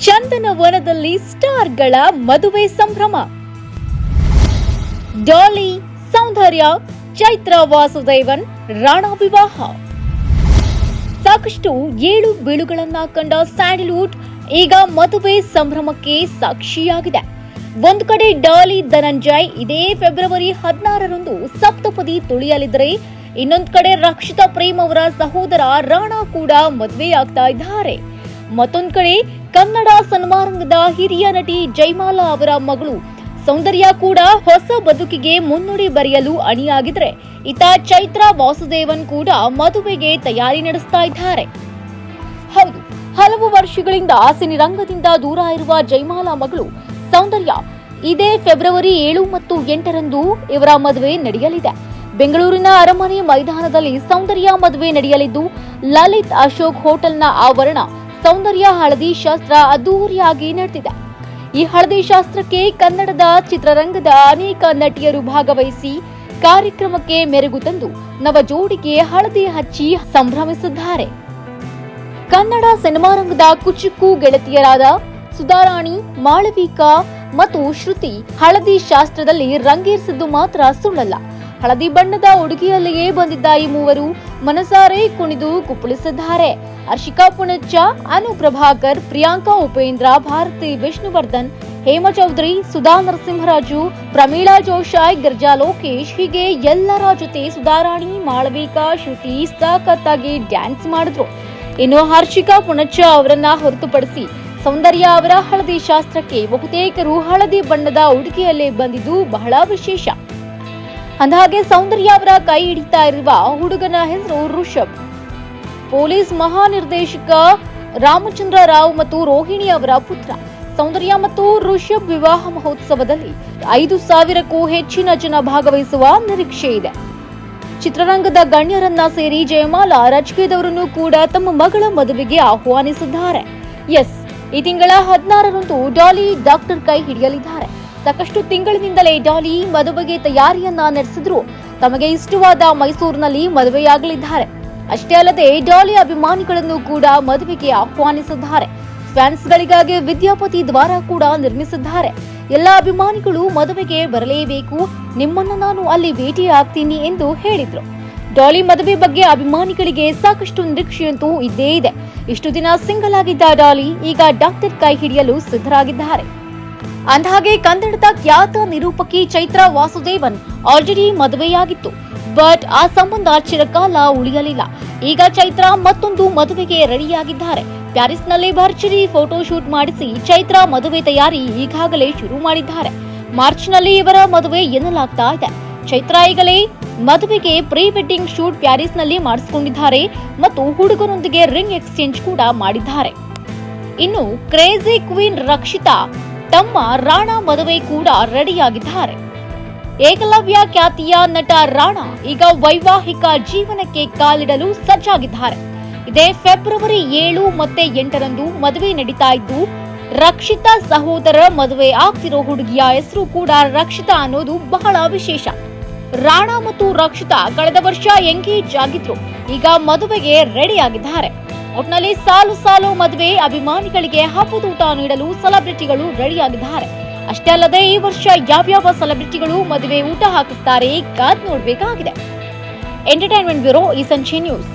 ಚಂದನವನದಲ್ಲಿ ಸ್ಟಾರ್ಗಳ ಮದುವೆ ಸಂಭ್ರಮ. ಡಾಲಿ, ಸೌಂದರ್ಯ, ಚೈತ್ರ ವಾಸುದೇವನ್ ರಾಣಾ ವಿವಾಹ. ಸಾಕಷ್ಟು ಏಳು ಬೀಳುಗಳನ್ನ ಕಂಡ ಸ್ಯಾಂಡಲ್ವುಡ್ ಈಗ ಮದುವೆ ಸಂಭ್ರಮಕ್ಕೆ ಸಾಕ್ಷಿಯಾಗಿದೆ. ಒಂದು ಕಡೆ ಡಾಲಿ ಧನಂಜಯ್ ಇದೇ ಫೆಬ್ರವರಿ 16ರಂದು ಸಪ್ತಪದಿ ತುಳಿಯಲಿದ್ದರೆ, ಇನ್ನೊಂದು ಕಡೆ ರಕ್ಷಿತಾ ಪ್ರೇಮ್ ಅವರ ಸಹೋದರ ರಾಣಾ ಕೂಡ ಮದುವೆಯಾಗ್ತಾ ಇದ್ದಾರೆ. ಮತ್ತೊಂದು ಕಡೆ ಕನ್ನಡ ಸಿನಿಮಾರಂಗದ ಹಿರಿಯ ನಟಿ ಜಯಮಾಲಾ ಅವರ ಮಗಳು ಸೌಂದರ್ಯ ಕೂಡ ಹೊಸ ಬದುಕಿಗೆ ಮುನ್ನುಡಿ ಬರೆಯಲು ಅಣಿಯಾಗಿದ್ರೆ, ಇತ್ತ ಚೈತ್ರ ವಾಸುದೇವನ್ ಕೂಡ ಮದುವೆಗೆ ತಯಾರಿ ನಡೆಸ್ತಾ ಇದ್ದಾರೆ. ಹೌದು, ಹಲವು ವರ್ಷಗಳಿಂದ ಸಿನಿರಂಗದಿಂದ ದೂರ ಇರುವ ಜಯಮಾಲಾ ಮಗಳು ಸೌಂದರ್ಯ ಇದೇ ಫೆಬ್ರವರಿ 7 ಮತ್ತು 8ರಂದು ಇವರ ಮದುವೆ ನಡೆಯಲಿದೆ. ಬೆಂಗಳೂರಿನ ಅರಮನೆ ಮೈದಾನದಲ್ಲಿ ಸೌಂದರ್ಯ ಮದುವೆ ನಡೆಯಲಿದ್ದು, ಲಲಿತ್ ಅಶೋಕ್ ಹೋಟೆಲ್ನ ಆವರಣ ಸೌಂದರ್ಯ ಹಳದಿ ಶಾಸ್ತ್ರ ಅದ್ದೂರಿಯಾಗಿ ನಡೆದಿದೆ. ಈ ಹಳದಿ ಶಾಸ್ತ್ರಕ್ಕೆ ಕನ್ನಡದ ಚಿತ್ರರಂಗದ ಅನೇಕ ನಟಿಯರು ಭಾಗವಹಿಸಿ ಕಾರ್ಯಕ್ರಮಕ್ಕೆ ಮೆರುಗು ತಂದು ನವ ಜೋಡಿಗೆ ಹಳದಿ ಹಚ್ಚಿ ಸಂಭ್ರಮಿಸಿದ್ದಾರೆ. ಕನ್ನಡ ಸಿನಿಮಾರಂಗದ ಕುಚುಕು ಗೆಳತಿಯರಾದ ಸುಧಾರಾಣಿ, ಮಾಳವಿಕಾ ಮತ್ತು ಶ್ರುತಿ ಹಳದಿ ಶಾಸ್ತ್ರದಲ್ಲಿ ರಂಗೇರಿಸಿದ್ದು ಮಾತ್ರ ಸುಳ್ಳಲ್ಲ. ಹಳದಿ ಬಣ್ಣದ ಉಡುಗೆಯಲ್ಲಿಯೇ ಬಂದಿದ್ದ ಈ ಮೂವರು ಮನಸಾರೆ ಕುಣಿದು ಕುಪ್ಪಳಿಸಿದ್ದಾರೆ. ಹರ್ಷಿಕಾ ಪುಣಚ್ಚ, ಅನು ಪ್ರಭಾಕರ್, ಪ್ರಿಯಾಂಕಾ ಉಪೇಂದ್ರ, ಭಾರತಿ ವಿಷ್ಣುವರ್ಧನ್, ಹೇಮಾ ಚೌಧರಿ, ಸುಧಾ ನರಸಿಂಹರಾಜು, ಪ್ರಮೀಳಾ ಜೋಶಾಯ್, ಗಿರ್ಜಾ ಲೋಕೇಶ್ ಹೀಗೆ ಎಲ್ಲರ ಜೊತೆ ಸುಧಾರಾಣಿ, ಮಾಳವಿಕಾ, ಶ್ರುತಿ ಸಖತ್ತಾಗಿ ಡ್ಯಾನ್ಸ್ ಮಾಡಿದ್ರು. ಇನ್ನು ಹರ್ಷಿಕಾ ಪುಣಚ್ಚ ಅವರನ್ನ ಹೊರತುಪಡಿಸಿ ಸೌಂದರ್ಯ ಅವರ ಹಳದಿ ಶಾಸ್ತ್ರಕ್ಕೆ ಬಹುತೇಕರು ಹಳದಿ ಬಣ್ಣದ ಉಡುಗೆಯಲ್ಲೇ ಬಂದಿದ್ದು ಬಹಳ ವಿಶೇಷ. ಅಂದಹಾಗೆ ಸೌಂದರ್ಯ ಅವರ ಕೈ ಹಿಡಿತಾ ಇರುವ ಹುಡುಗನ ಹೆಸರು ಋಷಭ್. ಪೊಲೀಸ್ ಮಹಾನಿರ್ದೇಶಕ ರಾಮಚಂದ್ರ ರಾವ್ ಮತ್ತು ರೋಹಿಣಿ ಅವರ ಪುತ್ರ. ಸೌಂದರ್ಯ ಮತ್ತು ಋಷಭ್ ವಿವಾಹ ಮಹೋತ್ಸವದಲ್ಲಿ 5,000ಕ್ಕೂ ಹೆಚ್ಚಿನ ಜನ ಭಾಗವಹಿಸುವ ನಿರೀಕ್ಷೆ ಇದೆ. ಚಿತ್ರರಂಗದ ಗಣ್ಯರನ್ನ ಸೇರಿ ಜಯಮಾಲಾ ರಾಜಕೀಯದವರನ್ನು ಕೂಡ ತಮ್ಮ ಮಗಳ ಮದುವೆಗೆ ಆಹ್ವಾನಿಸಿದ್ದಾರೆ. ಎಸ್, ಈ ತಿಂಗಳ 16ರಂದು ಡಾಲಿ ಡಾಕ್ಟರ್ ಕೈ ಹಿಡಿಯಲಿದ್ದಾರೆ. ಸಾಕಷ್ಟು ತಿಂಗಳಿನಿಂದಲೇ ಡಾಲಿ ಮದುವೆಗೆ ತಯಾರಿಯನ್ನ ನಡೆಸಿದ್ರು. ತಮಗೆ ಇಷ್ಟವಾದ ಮೈಸೂರಿನಲ್ಲಿ ಮದುವೆಯಾಗಲಿದ್ದಾರೆ. ಅಷ್ಟೇ ಅಲ್ಲದೆ ಡಾಲಿ ಅಭಿಮಾನಿಗಳನ್ನು ಕೂಡ ಮದುವೆಗೆ ಆಹ್ವಾನಿಸಿದ್ದಾರೆ. ಫ್ಯಾನ್ಸ್ಗಳಿಗಾಗಿ ವಿದ್ಯಾಪತಿ ದ್ವಾರ ಕೂಡ ನಿರ್ಮಿಸಿದ್ದಾರೆ. ಎಲ್ಲ ಅಭಿಮಾನಿಗಳು ಮದುವೆಗೆ ಬರಲೇಬೇಕು, ನಿಮ್ಮನ್ನ ನಾನು ಅಲ್ಲಿ ಭೇಟಿಯಾಗ್ತೀನಿ ಎಂದು ಹೇಳಿದ್ರು. ಡಾಲಿ ಮದುವೆ ಬಗ್ಗೆ ಅಭಿಮಾನಿಗಳಿಗೆ ಸಾಕಷ್ಟು ನಿರೀಕ್ಷೆಯಂತೂ ಇದ್ದೇ ಇದೆ. ಇಷ್ಟು ದಿನ ಸಿಂಗಲ್ ಆಗಿದ್ದ ಡಾಲಿ ಈಗ ಡಾಕ್ಟರ್ ಕೈ ಹಿಡಿಯಲು ಸಿದ್ಧರಾಗಿದ್ದಾರೆ. ಅಂದಹಾಗೆ ಕನ್ನಡದ ಖ್ಯಾತ ನಿರೂಪಕಿ ಚೈತ್ರ ವಾಸುದೇವನ್ ಆಲ್ರೆಡಿ ಮದುವೆಯಾಗಿತ್ತು. ಬಟ್ ಆ ಸಂಬಂಧ ಚಿರಕಾಲ ಉಳಿಯಲಿಲ್ಲ. ಈಗ ಚೈತ್ರ ಮತ್ತೊಂದು ಮದುವೆಗೆ ರೆಡಿಯಾಗಿದ್ದಾರೆ. ಪ್ಯಾರಿಸ್ನಲ್ಲಿ ಭರ್ಜರಿ ಫೋಟೋ ಶೂಟ್ ಮಾಡಿಸಿ ಚೈತ್ರ ಮದುವೆ ತಯಾರಿ ಈಗಾಗಲೇ ಶುರು ಮಾಡಿದ್ದಾರೆ. ಮಾರ್ಚ್ನಲ್ಲಿ ಇವರ ಮದುವೆ ಎನ್ನಲಾಗ್ತಾ ಇದೆ. ಚೈತ್ರ ಈಗಲೇ ಮದುವೆಗೆ ಪ್ರೀ ವೆಡ್ಡಿಂಗ್ ಶೂಟ್ ಪ್ಯಾರಿಸ್ನಲ್ಲಿ ಮಾಡಿಸಿಕೊಂಡಿದ್ದಾರೆ ಮತ್ತು ಹುಡುಗನೊಂದಿಗೆ ರಿಂಗ್ ಎಕ್ಸ್ಚೇಂಜ್ ಕೂಡ ಮಾಡಿದ್ದಾರೆ. ಇನ್ನು ಕ್ರೇಜಿ ಕ್ವೀನ್ ರಕ್ಷಿತಾ ತಮ್ಮ ರಾಣಾ ಮದುವೆ ಕೂಡ ರೆಡಿಯಾಗಿದ್ದಾರೆ. ಏಕಲವ್ಯ ಖ್ಯಾತಿಯ ನಟ ರಾಣಾ ಈಗ ವೈವಾಹಿಕ ಜೀವನಕ್ಕೆ ಕಾಲಿಡಲು ಸಜ್ಜಾಗಿದ್ದಾರೆ. ಇದೇ ಫೆಬ್ರವರಿ 7 ಮತ್ತೆ 8ರಂದು ಮದುವೆ ನಡೀತಾ ಇದ್ದು, ರಕ್ಷಿತಾ ಸಹೋದರ ಮದುವೆ ಆಗ್ತಿರೋ ಹುಡುಗಿಯ ಹೆಸರು ಕೂಡ ರಕ್ಷಿತಾ ಅನ್ನೋದು ಬಹಳ ವಿಶೇಷ. ರಾಣಾ ಮತ್ತು ರಕ್ಷಿತಾ ಕಳೆದ ವರ್ಷ ಎಂಗೇಜ್ ಆಗಿದ್ರು. ಈಗ ಮದುವೆಗೆ ರೆಡಿ ಆಗಿದ್ದಾರೆ. ಒಟ್ನಲ್ಲಿ ಸಾಲು ಸಾಲು ಮದುವೆ ಅಭಿಮಾನಿಗಳಿಗೆ ಹಬ್ಬದೂಟ ನೀಡಲು ಸೆಲೆಬ್ರಿಟಿಗಳು ರೆಡಿಯಾಗಿದ್ದಾರೆ. ಅಷ್ಟೇ ಅಲ್ಲದೆ ಈ ವರ್ಷ ಯಾವ್ಯಾವ ಸೆಲೆಬ್ರಿಟಿಗಳು ಮದುವೆ ಊಟ ಹಾಕಿಸ್ತಾರೆ ಕಾದ್ ನೋಡ್ಬೇಕಾಗಿದೆ. ಎಂಟರ್ಟೈನ್ಮೆಂಟ್ ಬ್ಯೂರೋ, ಈ ಸಂಚೆ ನ್ಯೂಸ್.